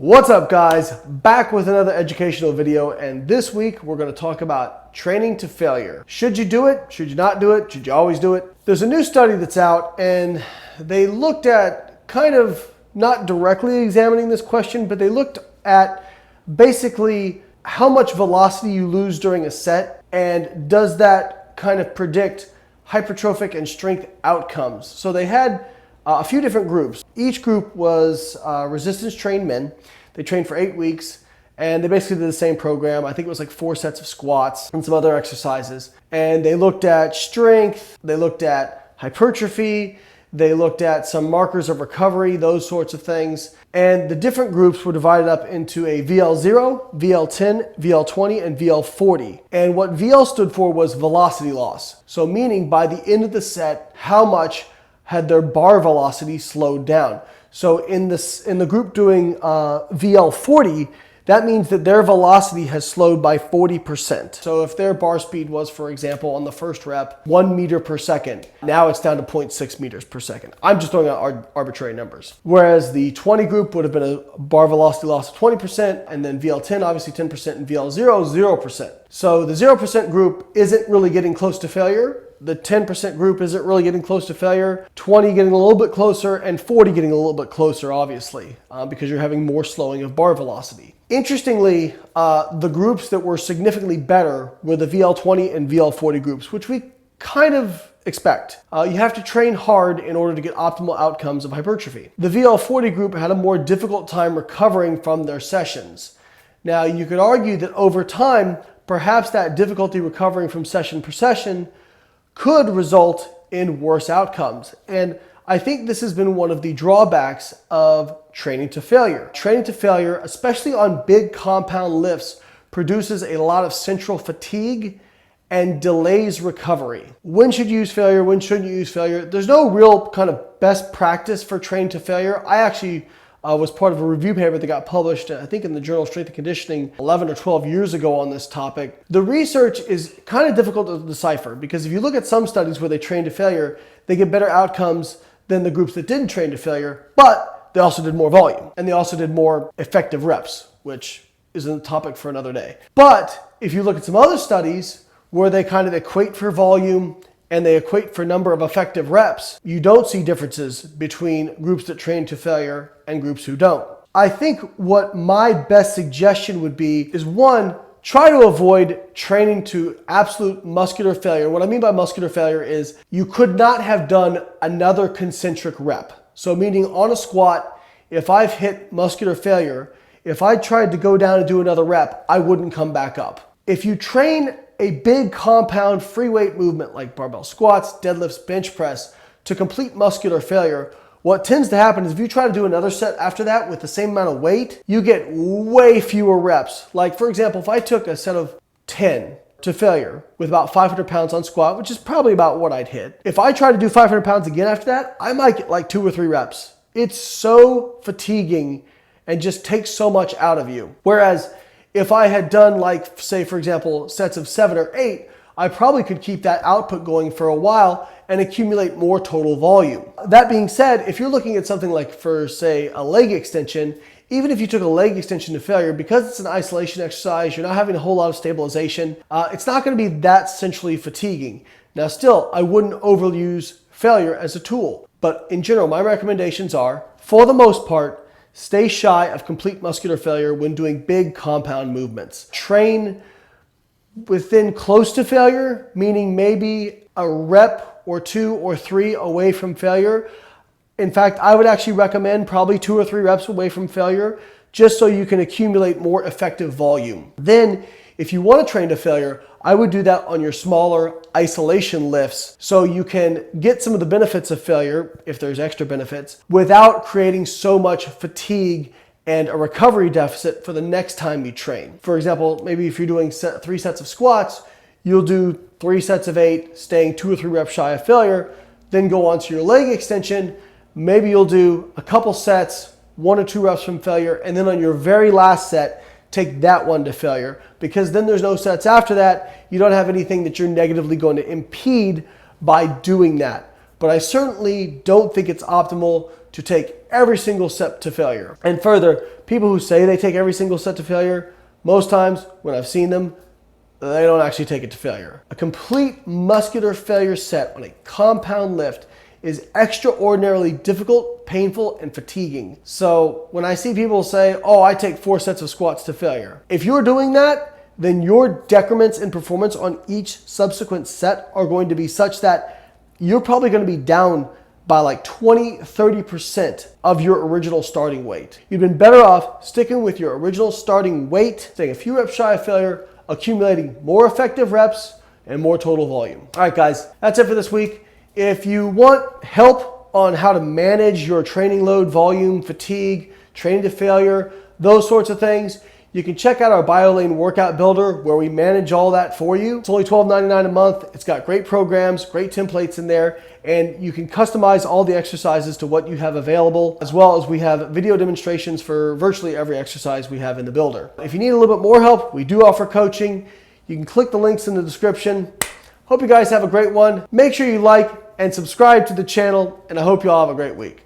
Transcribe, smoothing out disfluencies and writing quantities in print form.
What's up, guys? Back with another educational video, and this week we're going to talk about training to failure. Should you do it? Should you not do it? Should you always do it? There's a new study that's out, and they looked at kind of not directly examining this question, but they looked at basically how much velocity you lose during a set, and does that kind of predict hypertrophic and strength outcomes. So they had a few different groups. Each group was resistance trained men. They trained for 8 weeks, and they basically did the same program. I think it was like 4 sets of squats and some other exercises. And they looked at strength, they looked at hypertrophy, they looked at some markers of recovery, those sorts of things. And the different groups were divided up into a VL0, VL10, VL20, and VL40. And what VL stood for was velocity loss. So meaning by the end of the set, how much had their bar velocity slowed down. So in the group doing VL40, that means that their velocity has slowed by 40%. So if their bar speed was, for example, on the first rep, 1 meter per second, now it's down to 0.6 meters per second. I'm just throwing out arbitrary numbers. Whereas the 20 group would have been a bar velocity loss of 20%, and then VL10, obviously 10%, and VL0, 0%. So the 0% group isn't really getting close to failure. The 10% group isn't really getting close to failure, 20 getting a little bit closer, and 40 getting a little bit closer, obviously, because you're having more slowing of bar velocity. Interestingly, the groups that were significantly better were the VL20 and VL40 groups, which we kind of expect. You have to train hard in order to get optimal outcomes of hypertrophy. The VL40 group had a more difficult time recovering from their sessions. Now, you could argue that over time, perhaps that difficulty recovering from session per session could result in worse outcomes. And I think this has been one of the drawbacks of training to failure. Training to failure, especially on big compound lifts, produces a lot of central fatigue and delays recovery. When should you use failure? When shouldn't you use failure? There's no real kind of best practice for training to failure. I actually was part of a review paper that got published, I think in the Journal of Strength and Conditioning 11 or 12 years ago on this topic. The research is kind of difficult to decipher because if you look at some studies where they train to failure, they get better outcomes than the groups that didn't train to failure, but they also did more volume and they also did more effective reps, which is a topic for another day. But if you look at some other studies where they kind of equate for volume and they equate for number of effective reps, you don't see differences between groups that train to failure and groups who don't. I think what my best suggestion would be is, one, try to avoid training to absolute muscular failure. What I mean by muscular failure is you could not have done another concentric rep. So meaning on a squat, if I've hit muscular failure, if I tried to go down and do another rep, I wouldn't come back up. If you train a big compound free weight movement like barbell squats, deadlifts, bench press to complete muscular failure, what tends to happen is if you try to do another set after that with the same amount of weight, you get way fewer reps. Like for example, if I took a set of 10 to failure with about 500 pounds on squat, which is probably about what I'd hit. If I try to do 500 pounds again after that, I might get like 2 or 3 reps. It's so fatiguing and just takes so much out of you. Whereas if I had done like, say for example, sets of 7 or 8, I probably could keep that output going for a while and accumulate more total volume. That being said, if you're looking at something like for say a leg extension, even if you took a leg extension to failure, because it's an isolation exercise, you're not having a whole lot of stabilization, it's not gonna be that centrally fatiguing. Now still, I wouldn't overuse failure as a tool, but in general, my recommendations are, for the most part, stay shy of complete muscular failure when doing big compound movements. Train within close to failure, meaning maybe a rep or 2 or 3 away from failure. In fact, I would actually recommend probably 2 or 3 reps away from failure just so you can accumulate more effective volume. Then, if you want to train to failure, I would do that on your smaller isolation lifts so you can get some of the benefits of failure, if there's extra benefits, without creating so much fatigue and a recovery deficit for the next time you train. For example, maybe if you're doing 3 sets of squats, you'll do 3 sets of 8, staying 2 or 3 reps shy of failure, then go on to your leg extension. Maybe you'll do a couple sets, 1 or 2 reps from failure, and then on your very last set, take that one to failure, because then there's no sets after that. You don't have anything that you're negatively going to impede by doing that. but I certainly don't think it's optimal to take every single set to failure. And further, people who say they take every single set to failure, most times when I've seen them, they don't actually take it to failure. A complete muscular failure set on a compound lift is extraordinarily difficult, painful, and fatiguing. So when I see people say, oh, I take 4 sets of squats to failure, if you're doing that, then your decrements in performance on each subsequent set are going to be such that you're probably going to be down by like 20-30% of your original starting weight. You've been better off sticking with your original starting weight, staying a few reps shy of failure, accumulating more effective reps and more total volume. All right, guys, that's it for this week. If you want help on how to manage your training load, volume, fatigue, training to failure, those sorts of things, you can check out our Biolayne workout builder where we manage all that for you. It's only $12.99 a month. It's got great programs, great templates in there, and you can customize all the exercises to what you have available, as well as we have video demonstrations for virtually every exercise we have in the builder. If you need a little bit more help, we do offer coaching. You can click the links in the description. Hope you guys have a great one. Make sure you like and subscribe to the channel, and I hope you all have a great week.